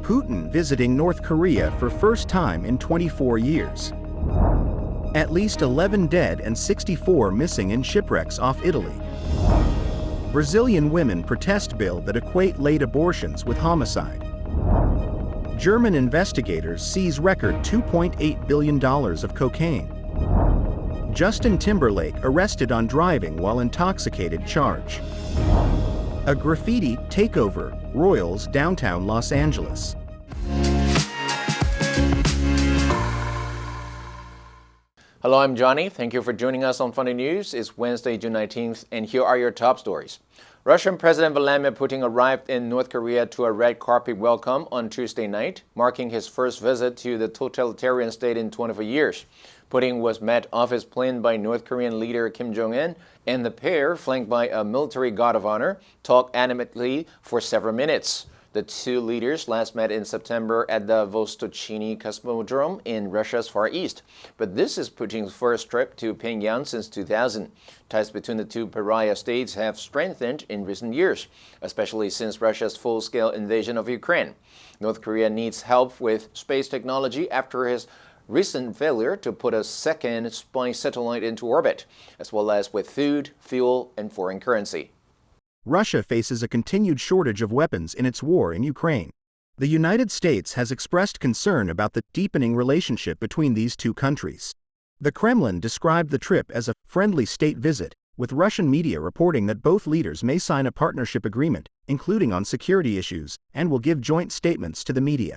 Putin visiting North Korea for first time in 24 years. At least 11 dead and 64 missing in shipwrecks off Italy. Brazilian women protest bill that equate late abortions with homicide. German investigators seize record $2.8 billion of cocaine. Justin Timberlake arrested on driving while intoxicated charge. A graffiti takeover, Roils, downtown Los Angeles. Hello, I'm Johnny. Thank you for joining us on Funday News. It's Wednesday, June 19th, and here are your top stories. Russian President Vladimir Putin arrived in North Korea to a red carpet welcome on Tuesday night, marking his first visit to the totalitarian state in 24 years. Putin was met off his plane by North Korean leader Kim Jong-un, and the pair, flanked by a military guard of honor, talked animatedly for several minutes. The two leaders last met in September at the Vostochny Cosmodrome in Russia's Far East. But this is Putin's first trip to Pyongyang since 2000. Ties between the two pariah states have strengthened in recent years, especially since Russia's full-scale invasion of Ukraine. North Korea needs help with space technology after his recent failure to put a second spy satellite into orbit, as well as with food, fuel, and foreign currency. Russia faces a continued shortage of weapons in its war in Ukraine. The United States has expressed concern about the deepening relationship between these two countries. The Kremlin described the trip as a friendly state visit, with Russian media reporting that both leaders may sign a partnership agreement, including on security issues, and will give joint statements to the media.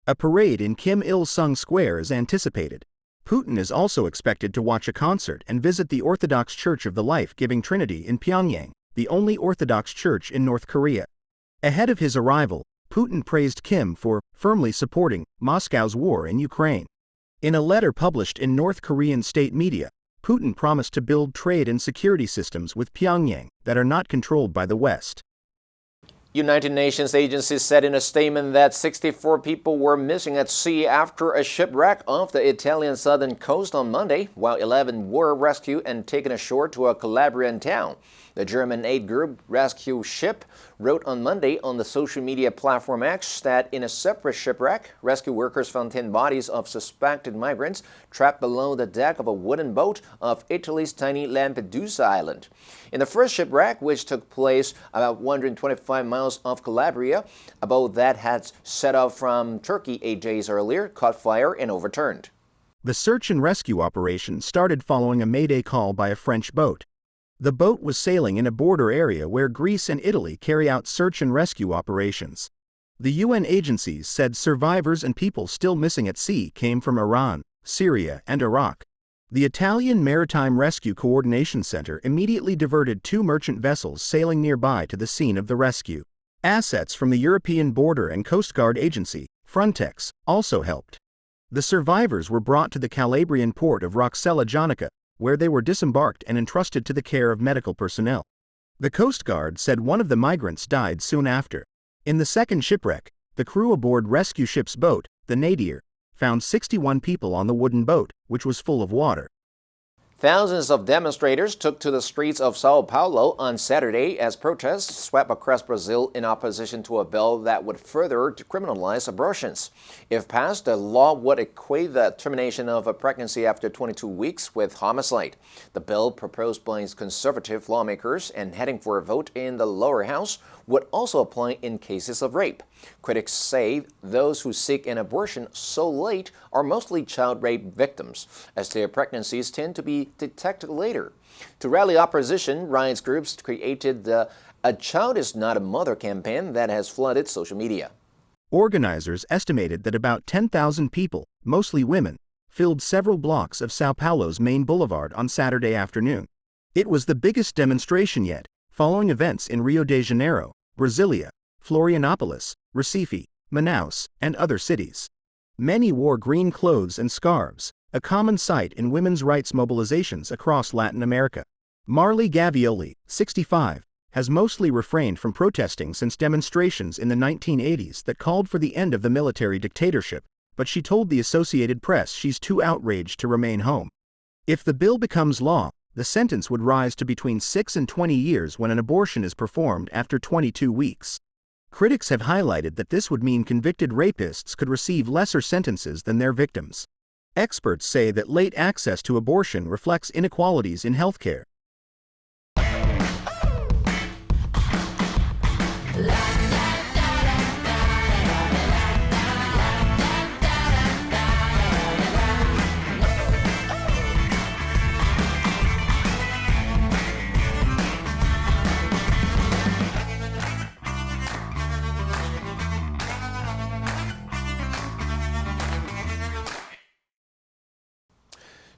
A parade in Kim Il-sung Square is anticipated. Putin is also expected to watch a concert and visit the Orthodox Church of the Life-Giving Trinity in Pyongyang, the only Orthodox church in North Korea. Ahead of his arrival, Putin praised Kim for firmly supporting Moscow's war in Ukraine. In a letter published in North Korean state media, Putin promised to build trade and security systems with Pyongyang that are not controlled by the West. United Nations agencies said in a statement that 64 people were missing at sea after a shipwreck off the Italian southern coast on Monday, while 11 were rescued and taken ashore to a Calabrian town. The German aid group Rescue Ship wrote on Monday on the social media platform X that in a separate shipwreck, rescue workers found 10 bodies of suspected migrants trapped below the deck of a wooden boat off Italy's tiny Lampedusa island. In the first shipwreck, which took place about 125 miles off Calabria, a boat that had set off from Turkey 8 days earlier caught fire and overturned. The search and rescue operation started following a mayday call by a French boat. The boat was sailing in a border area where Greece and Italy carry out search and rescue operations. The UN agencies said survivors and people still missing at sea came from Iran, Syria, and Iraq. The Italian Maritime Rescue Coordination Center immediately diverted 2 merchant vessels sailing nearby to the scene of the rescue. Assets from the European Border and Coast Guard Agency, Frontex, also helped. The survivors were brought to the Calabrian port of Roxella Jonica, where they were disembarked and entrusted to the care of medical personnel. The Coast Guard said one of the migrants died soon after. In the second shipwreck, the crew aboard rescue ship's boat, the Nadir, found 61 people on the wooden boat, which was full of water. Thousands of demonstrators took to the streets of Sao Paulo on Saturday as protests swept across Brazil in opposition to a bill that would further decriminalize abortions. If passed, the law would equate the termination of a pregnancy after 22 weeks with homicide. The bill, proposed by conservative lawmakers and heading for a vote in the lower house, would also apply in cases of rape. Critics say those who seek an abortion so late are mostly child rape victims, as their pregnancies tend to be detected later. To rally opposition, rights groups created the A Child Is Not a Mother campaign that has flooded social media. Organizers estimated that about 10,000 people, mostly women, filled several blocks of Sao Paulo's main boulevard on Saturday afternoon. It was the biggest demonstration yet, following events in Rio de Janeiro, Brasilia, Florianopolis, Recife, Manaus, and other cities. Many wore green clothes and scarves, a common sight in women's rights mobilizations across Latin America. Marley Gavioli, 65, has mostly refrained from protesting since demonstrations in the 1980s that called for the end of the military dictatorship, but she told the Associated Press she's too outraged to remain home. If the bill becomes law, the sentence would rise to between 6 and 20 years when an abortion is performed after 22 weeks. Critics have highlighted that this would mean convicted rapists could receive lesser sentences than their victims. Experts say that late access to abortion reflects inequalities in healthcare.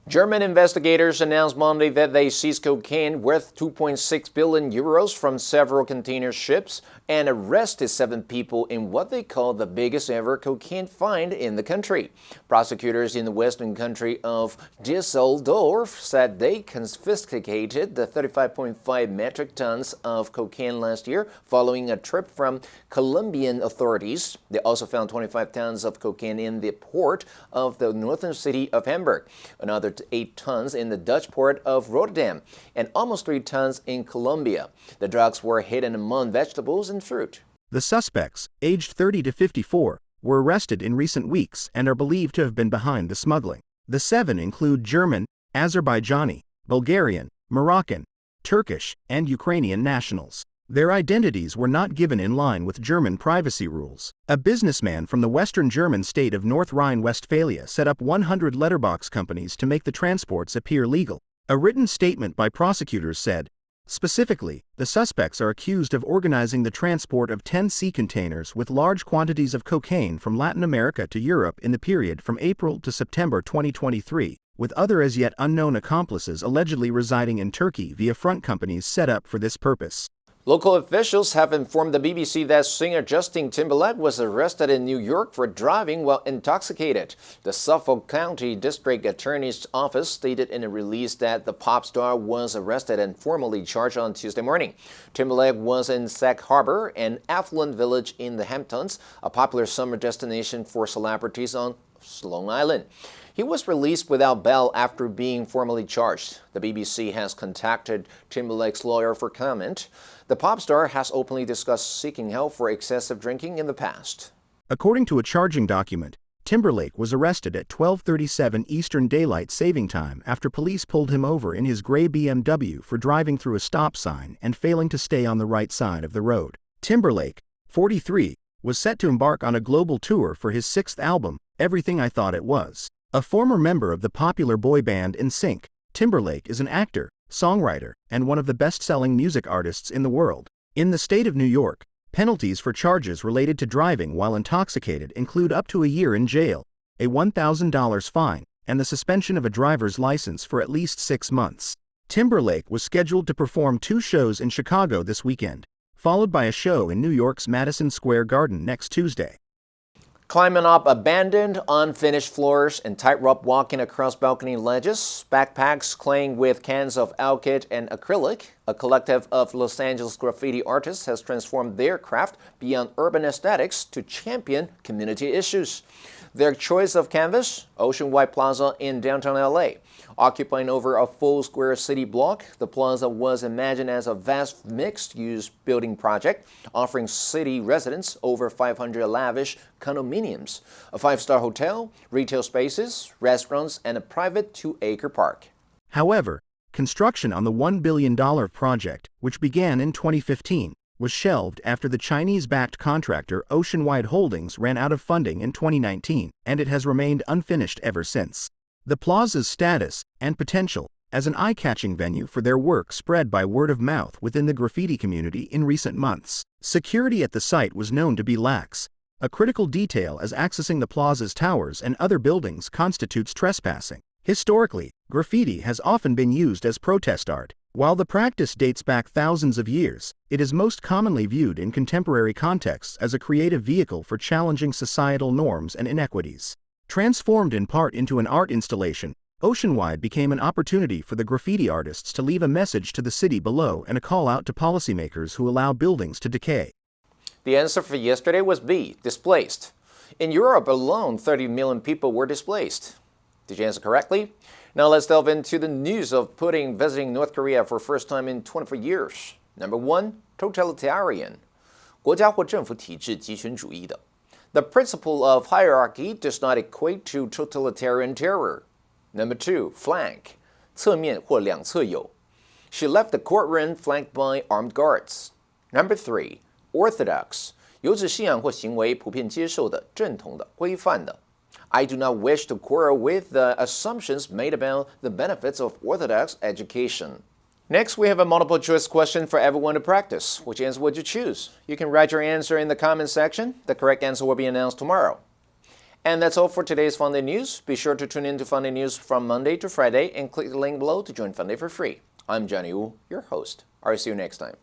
German investigators announced Monday that they seized cocaine worth 2.6 billion euros from several container ships and arrested 7 people in what they call the biggest ever cocaine find in the country. Prosecutors in the western country of Düsseldorf said they confiscated the 35.5 metric tons of cocaine last year following a trip from Colombian authorities. They also found 25 tons of cocaine in the port of the northern city of Hamburg. Another 8 tons in the Dutch port of Rotterdam, and almost 3 tons in Colombia. The drugs were hidden among vegetables and fruit. The suspects, aged 30 to 54, were arrested in recent weeks and are believed to have been behind the smuggling. The 7 include German, Azerbaijani, Bulgarian, Moroccan, Turkish, and Ukrainian nationals. Their identities were not given in line with German privacy rules. A businessman from the western German state of North Rhine-Westphalia set up 100 letterbox companies to make the transports appear legal. A written statement by prosecutors said, specifically, the suspects are accused of organizing the transport of 10 sea containers with large quantities of cocaine from Latin America to Europe in the period from April to September 2023, with other as yet unknown accomplices allegedly residing in Turkey via front companies set up for this purpose. Local officials have informed the BBC that singer Justin Timberlake was arrested in New York for driving while intoxicated. The Suffolk County District Attorney's Office stated in a release that the pop star was arrested and formally charged on Tuesday morning. Timberlake was in Sag Harbor, an affluent village in the Hamptons, a popular summer destination for celebrities on Long Island. He was released without bail after being formally charged. The BBC has contacted Timberlake's lawyer for comment. The pop star has openly discussed seeking help for excessive drinking in the past. According to a charging document, Timberlake was arrested at 12:37 Eastern Daylight Saving Time after police pulled him over in his gray BMW for driving through a stop sign and failing to stay on the right side of the road. Timberlake, 43, was set to embark on a global tour for his 6th album, Everything I Thought It Was. A former member of the popular boy band NSYNC, Timberlake is an actor, songwriter, and one of the best-selling music artists in the world. In the state of New York, penalties for charges related to driving while intoxicated include up to a year in jail, a $1,000 fine, and the suspension of a driver's license for at least 6 months. Timberlake was scheduled to perform 2 shows in Chicago this weekend, followed by a show in New York's Madison Square Garden next Tuesday. Climbing up abandoned, unfinished floors and tightrope walking across balcony ledges, backpacks claying with cans of alkyd and acrylic, a collective of Los Angeles graffiti artists has transformed their craft beyond urban aesthetics to champion community issues. Their choice of canvas, Oceanwide Plaza in downtown LA. Occupying over a full square city block, the plaza was imagined as a vast mixed-use building project, offering city residents over 500 lavish condominiums, a 5-star hotel, retail spaces, restaurants, and a private 2-acre park. However, construction on the $1 billion project, which began in 2015, was shelved after the Chinese-backed contractor Oceanwide Holdings ran out of funding in 2019, and it has remained unfinished ever since. The plaza's status and potential as an eye-catching venue for their work spread by word of mouth within the graffiti community in recent months. Security at the site was known to be lax, a critical detail as accessing the plaza's towers and other buildings constitutes trespassing. Historically, graffiti has often been used as protest art. While the practice dates back thousands of years, it is most commonly viewed in contemporary contexts as a creative vehicle for challenging societal norms and inequities. Transformed in part into an art installation, Oceanwide became an opportunity for the graffiti artists to leave a message to the city below and a call out to policymakers who allow buildings to decay. The answer for yesterday was B, displaced. In Europe alone, 30 million people were displaced. Did you answer correctly? Now let's delve into the news of Putin visiting North Korea for the first time in 24 years. Number 1, totalitarian. 国家或政府体制集权主义的。The principle of hierarchy does not equate to totalitarian terror. Number 2, flank, 侧面或两侧有。She left the courtroom flanked by armed guards. Number 3, orthodox, 有指信仰或行为普遍接受的、正统的、规范的。I do not wish to quarrel with the assumptions made about the benefits of orthodox education. Next, we have a multiple choice question for everyone to practice. Which answer would you choose? You can write your answer in the comment section. The correct answer will be announced tomorrow. And that's all for today's Funday News. Be sure to tune in to Funday News from Monday to Friday and click the link below to join Funday for free. I'm Johnny Wu, your host. I'll see you next time.